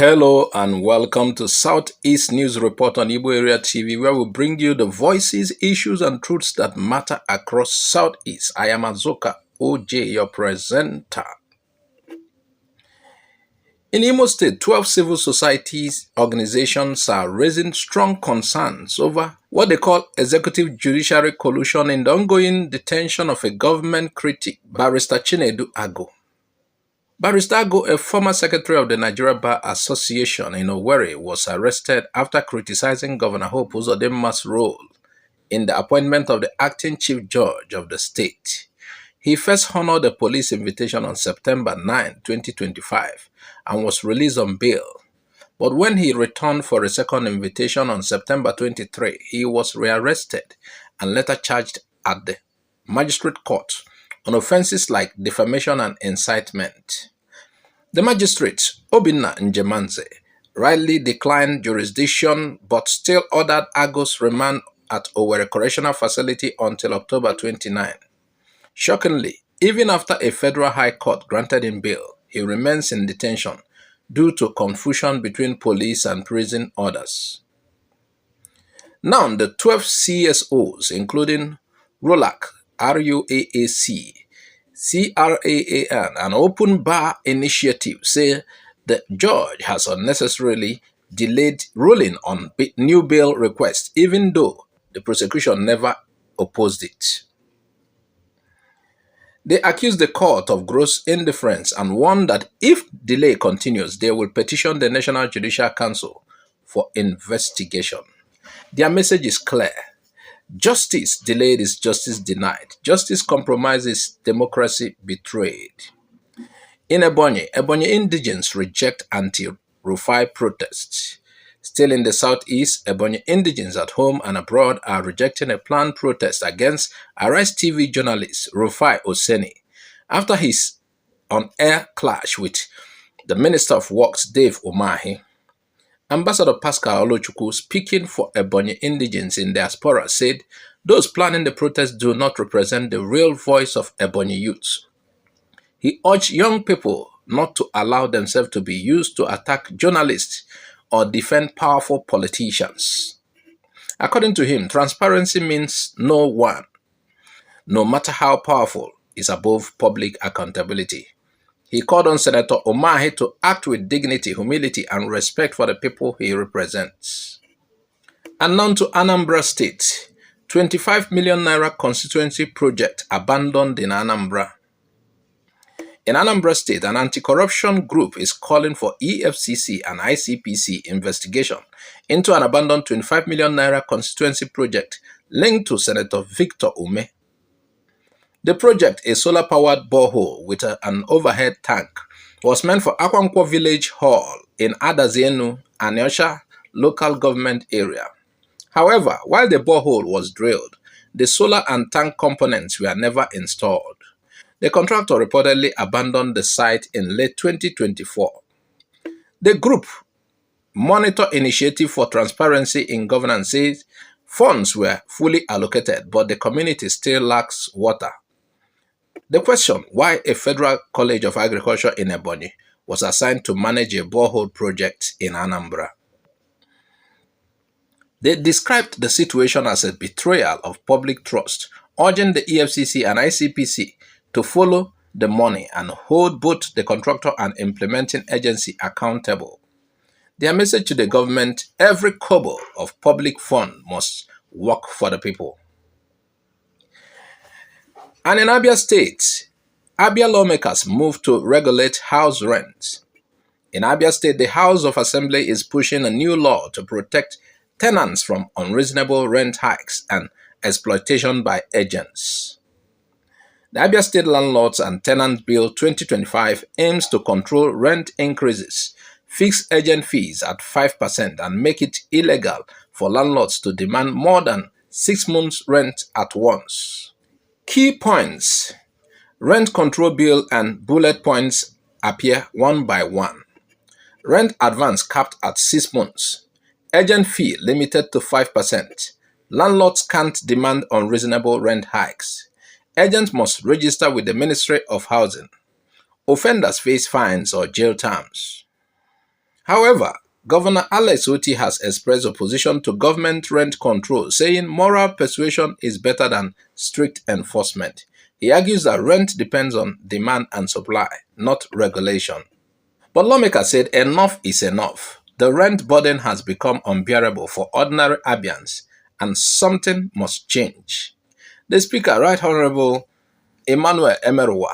Hello and welcome to Southeast News Report on IGBO AREA TV, where we bring you the voices, issues, and truths that matter across Southeast. I am Azoka OJ, your presenter. In Imo State, 12 civil societies organizations are raising strong concerns over what they call executive-judiciary collusion in the ongoing detention of a government critic, Barrister Chinedu Agu. Barrister Agu, a former secretary of the Nigeria Bar Association in Owerri, was arrested after criticizing Governor Hope Uzodimma's role in the appointment of the acting chief judge of the state. He first honored the police invitation on September 9, 2025, and was released on bail. But when he returned for a second invitation on September 23, he was rearrested and later charged at the magistrate court on offenses like defamation and incitement. The magistrate, Obinna Njemanze, rightly declined jurisdiction but still ordered Agu's remand at Owerri Correctional Facility until October 29. Shockingly, even after a federal high court granted him bail, he remains in detention due to confusion between police and prison orders. Now, the 12 CSOs, including RULAC, RUAAC, CRAAN, an open bar initiative, say the judge has unnecessarily delayed ruling on new bail requests, even though the prosecution never opposed it. They accuse the court of gross indifference and warn that if delay continues, they will petition the National Judicial Council for investigation. Their message is clear. Justice delayed is justice denied. Justice compromised is democracy betrayed. In Ebonyi, indigents reject anti-Rufai protests. Still in the southeast, Ebonyi indigents at home and abroad are rejecting a planned protest against Arise TV journalist Rufai Oseni after his on-air clash with the Minister of Works Dave Umahi. Ambassador Pascal Olochukwu, speaking for Ebonyi indigents in diaspora, said those planning the protest do not represent the real voice of Ebonyi youths. He urged young people not to allow themselves to be used to attack journalists or defend powerful politicians. According to him, transparency means no one, no matter how powerful, is above public accountability. He called on Senator Umeh to act with dignity, humility, and respect for the people he represents. And now to Anambra State. 25 million naira constituency project abandoned in Anambra. In Anambra State, an anti-corruption group is calling for EFCC and ICPC investigation into an abandoned 25 million naira constituency project linked to Senator Victor Umeh. The project, a solar-powered borehole with an overhead tank, was meant for Akwankwo Village Hall in Adazienu, Anyosha local government area. However, while the borehole was drilled, the solar and tank components were never installed. The contractor reportedly abandoned the site in late 2024. The group, Monitor Initiative for Transparency in Governance, says funds were fully allocated, but the community still lacks water. The question why a Federal College of Agriculture in Ebonyi was assigned to manage a borehole project in Anambra. They described the situation as a betrayal of public trust, urging the EFCC and ICPC to follow the money and hold both the contractor and implementing agency accountable. Their message to the government: every kobo of public fund must work for the people. And in Abia State, Abia lawmakers moved to regulate house rents. In Abia State, the House of Assembly is pushing a new law to protect tenants from unreasonable rent hikes and exploitation by agents. The Abia State Landlords and Tenants Bill 2025 aims to control rent increases, fix agent fees at 5%, and make it illegal for landlords to demand more than 6 months' rent at once. Key points: rent control bill and bullet points appear one by one. Rent advance capped at 6 months. Agent fee limited to 5%. Landlords can't demand unreasonable rent hikes. Agents must register with the Ministry of Housing. Offenders face fines or jail terms. However, Governor Otti has expressed opposition to government rent control, saying moral persuasion is better than strict enforcement. He argues that rent depends on demand and supply, not regulation. But lawmakers said enough is enough. The rent burden has become unbearable for ordinary Abians, and something must change. The Speaker, Right Honorable Emmanuel Emerwa,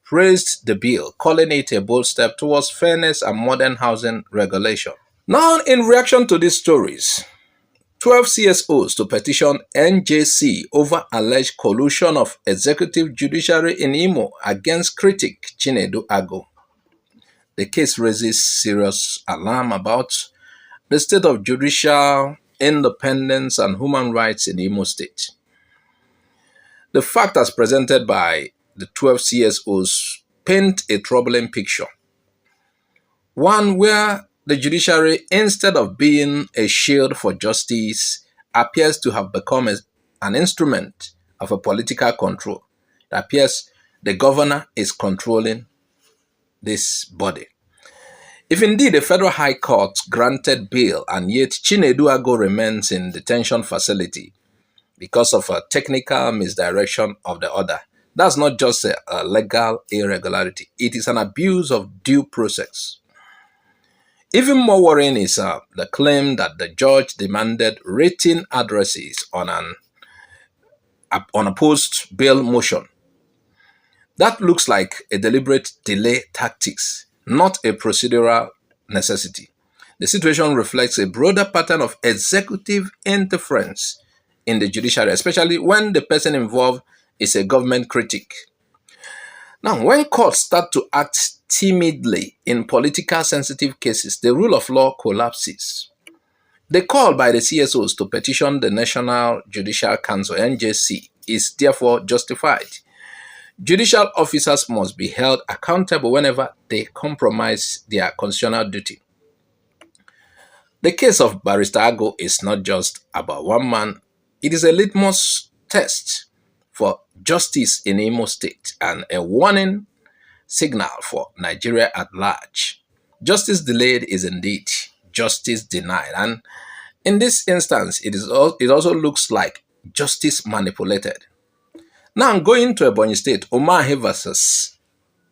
praised the bill, calling it a bold step towards fairness and modern housing regulation. Now, in reaction to these stories, 12 CSOs to petition NJC over alleged collusion of executive judiciary in Imo against critic Chinedu Agu. The case raises serious alarm about the state of judicial independence and human rights in Imo State. The fact as presented by the 12 CSOs paint a troubling picture. One where the judiciary, instead of being a shield for justice, appears to have become an instrument of a political control. It appears the governor is controlling this body. If indeed the Federal High Court granted bail and yet Chinedu Agu remains in detention facility because of a technical misdirection of the order, that's not just a legal irregularity. It is an abuse of due process. Even more worrying is the claim that the judge demanded written addresses on a post-bail motion. That looks like a deliberate delay tactics, not a procedural necessity. The situation reflects a broader pattern of executive interference in the judiciary, especially when the person involved is a government critic. Now, when courts start to act timidly in political sensitive cases, the rule of law collapses. The call by the CSOs to petition the National Judicial Council, NJC, is therefore justified. Judicial officers must be held accountable whenever they compromise their constitutional duty. The case of Barrister Agu is not just about one man. It is a litmus test for justice in Imo State and a warning signal for Nigeria at large. Justice delayed is indeed justice denied, and in this instance, it also looks like justice manipulated. Now, going to Ebonyi State, Umahi versus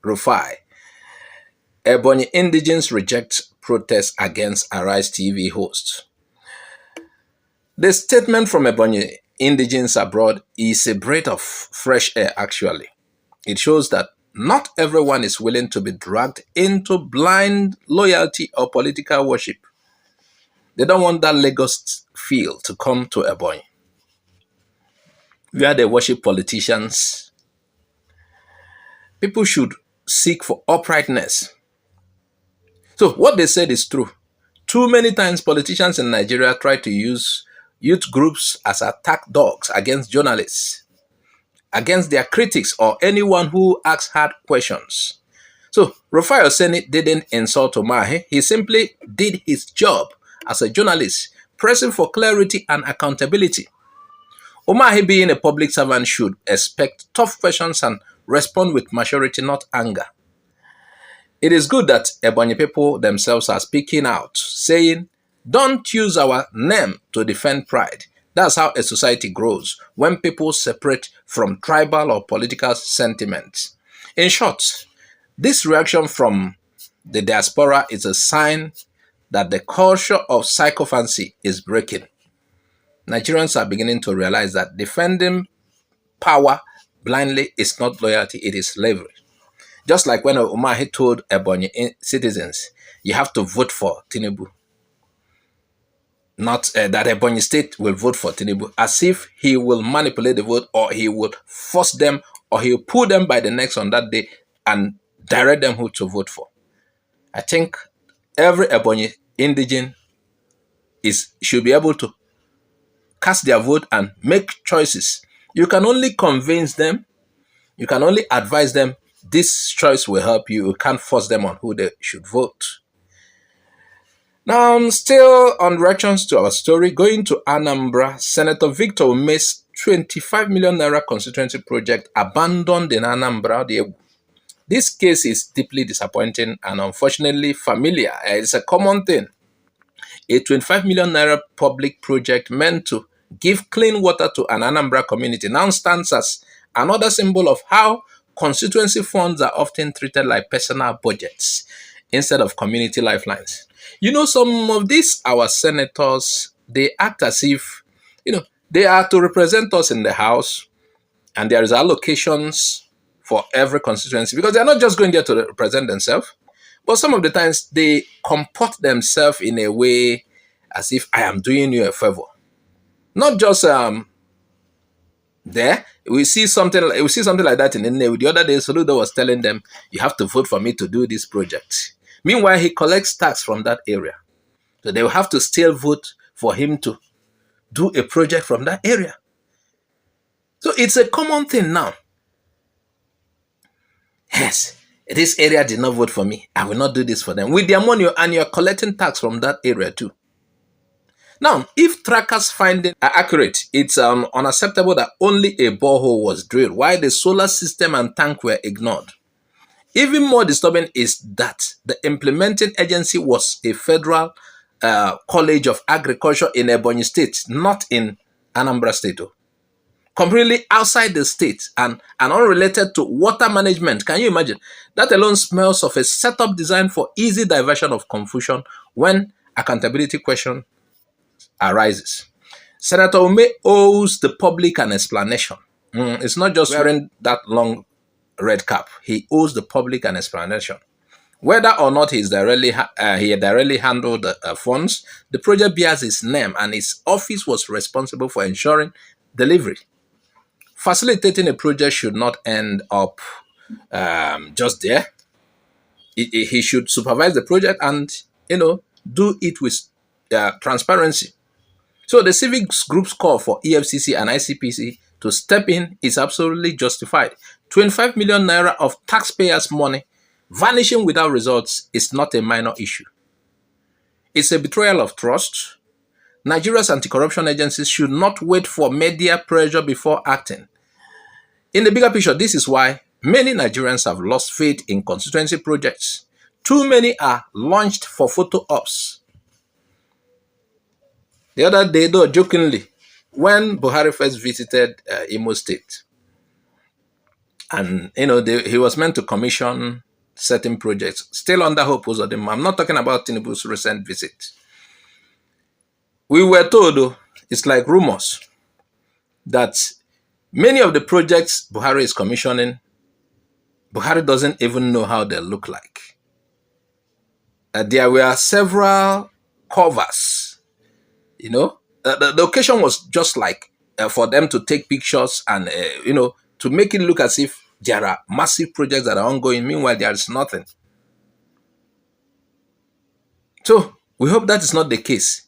Rufai. Ebonyi indigenes reject protests against Arise TV host. The statement from Ebonyi indigenes abroad is a breath of fresh air, actually. It shows that not everyone is willing to be dragged into blind loyalty or political worship. They don't want that Lagos feel to come to Ebonyi, where they worship politicians. People should seek for uprightness. So what they said is true. Too many times politicians in Nigeria try to use youth groups as attack dogs against journalists, against their critics or anyone who asks hard questions. So Rufai Oseni didn't insult Umahi. He simply did his job as a journalist, pressing for clarity and accountability. Umahi, being a public servant, should expect tough questions and respond with maturity, not anger. It is good that Ebonyi people themselves are speaking out, saying, don't use our name to defend pride. That's how a society grows, when people separate from tribal or political sentiments. In short, this reaction from the diaspora is a sign that the culture of sycophancy is breaking. Nigerians are beginning to realize that defending power blindly is not loyalty, it is slavery. Just like when Umahi told Ebonyi citizens, you have to vote for Tinubu. Not that Ebonyi State will vote for Tinubu, as if he will manipulate the vote, or he would force them, or he will pull them by the necks on that day and direct them who to vote for. I think every Ebonyi indigene should be able to cast their vote and make choices. You can only convince them, you can only advise them, this choice will help you. You can't force them on who they should vote. Now, still on reactions to our story, going to Anambra, Senator Victor Umeh's 25 million naira constituency project abandoned in Anambra. This case is deeply disappointing and unfortunately familiar. It's a common thing. A 25 million naira public project meant to give clean water to an Anambra community now stands as another symbol of how constituency funds are often treated like personal budgets instead of community lifelines. You know, some of these, our senators, they act as if, they are to represent us in the House, and there is allocations for every constituency because they're not just going there to represent themselves, but some of the times they comport themselves in a way as if I am doing you a favor. Not just there. We see something like that in the name. The other day, Soludo was telling them, you have to vote for me to do this project. Meanwhile, he collects tax from that area. So they will have to still vote for him to do a project from that area. So it's a common thing now. Yes, this area did not vote for me. I will not do this for them. With their money, and you're collecting tax from that area too. Now, if trackers' findings are accurate, it's unacceptable that only a borehole was drilled while the solar system and tank were ignored. Even more disturbing is that the implementing agency was a federal college of agriculture in Ebonyi state, not in Anambra state. Completely outside the state and unrelated to water management. Can you imagine? That alone smells of a setup designed for easy diversion of confusion when accountability question arises. Senator Umeh owes the public an explanation. It's not just wearing that long red cap. He owes the public an explanation. Whether or not he directly handled the funds, the project bears his name and his office was responsible for ensuring delivery. Facilitating a project should not end up just there. He should supervise the project and, do it with transparency. So the civics group's call for EFCC and ICPC to step in is absolutely justified. 25 million naira of taxpayers' money vanishing without results is not a minor issue. It's a betrayal of trust. Nigeria's anti-corruption agencies should not wait for media pressure before acting. In the bigger picture, this is why many Nigerians have lost faith in constituency projects. Too many are launched for photo ops. The other day, though, jokingly, when Buhari first visited Imo State, and he was meant to commission certain projects, still under Hope Uzodinma. I'm not talking about Tinubu's recent visit. We were told, though, it's like rumors, that many of the projects Buhari is commissioning, Buhari doesn't even know how they look like. There were several covers, the occasion was just like for them to take pictures and, to make it look as if there are massive projects that are ongoing. Meanwhile, there is nothing. So we hope that is not the case.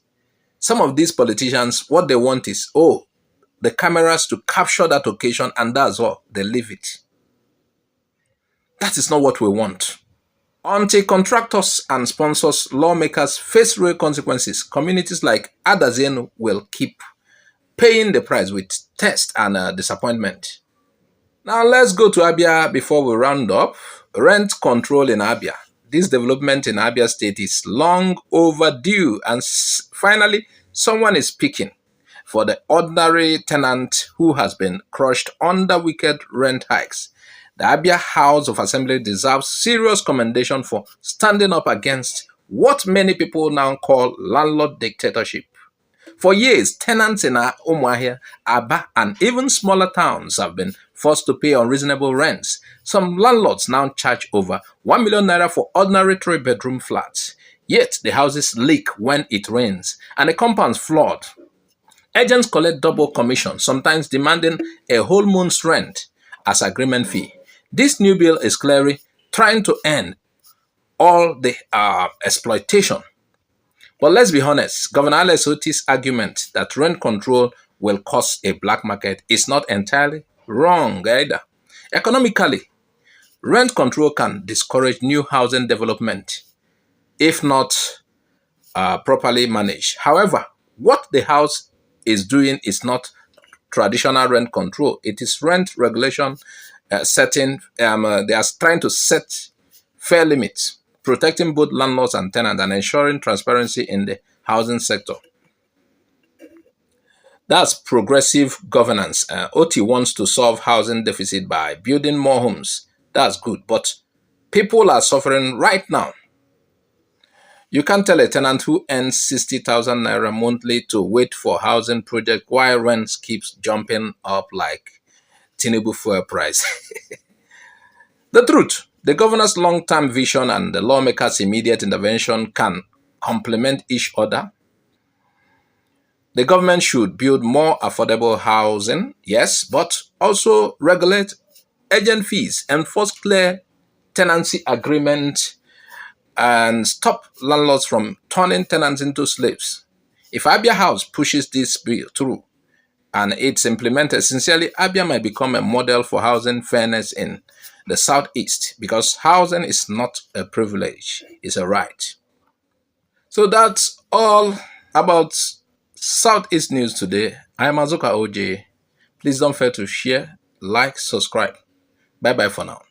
Some of these politicians, what they want is, the cameras to capture that occasion, and that's all. They leave it. That is not what we want. Until contractors and sponsors, lawmakers face real consequences, communities like Adazenu will keep paying the price with test and disappointment. Now let's go to Abia before we round up. Rent control in Abia. This development in Abia State is long overdue, and finally someone is speaking for the ordinary tenant who has been crushed under wicked rent hikes. The Abia House of Assembly deserves serious commendation for standing up against what many people now call landlord dictatorship. For years, tenants in Umuahia, Aba, and even smaller towns have been forced to pay unreasonable rents. Some landlords now charge over 1 million naira for ordinary 3-bedroom flats. Yet, the houses leak when it rains, and the compounds flood. Agents collect double commission, sometimes demanding a whole month's rent as agreement fee. This new bill is clearly trying to end all the exploitation. But let's be honest, Governor Otti's argument that rent control will cause a black market is not entirely wrong either. Economically, rent control can discourage new housing development if not properly managed. However, what the House is doing is not traditional rent control. It is rent regulation they are trying to set fair limits, protecting both landlords and tenants and ensuring transparency in the housing sector. That's progressive governance. Otti wants to solve housing deficit by building more homes. That's good, but people are suffering right now. You can't tell a tenant who earns 60,000 naira monthly to wait for housing project while rents keeps jumping up like Chinedu fuel price. The truth, the governor's long-term vision and the lawmakers' immediate intervention can complement each other. The government should build more affordable housing, yes, but also regulate agent fees, enforce clear tenancy agreement, and stop landlords from turning tenants into slaves. If Abia House pushes this bill through and it's implemented, sincerely, Abia might become a model for housing fairness in the Southeast, because housing is not a privilege, it's a right. So that's all about Southeast News today. I am Azuka OJ. Please don't fail to share, like, subscribe. Bye-bye for now.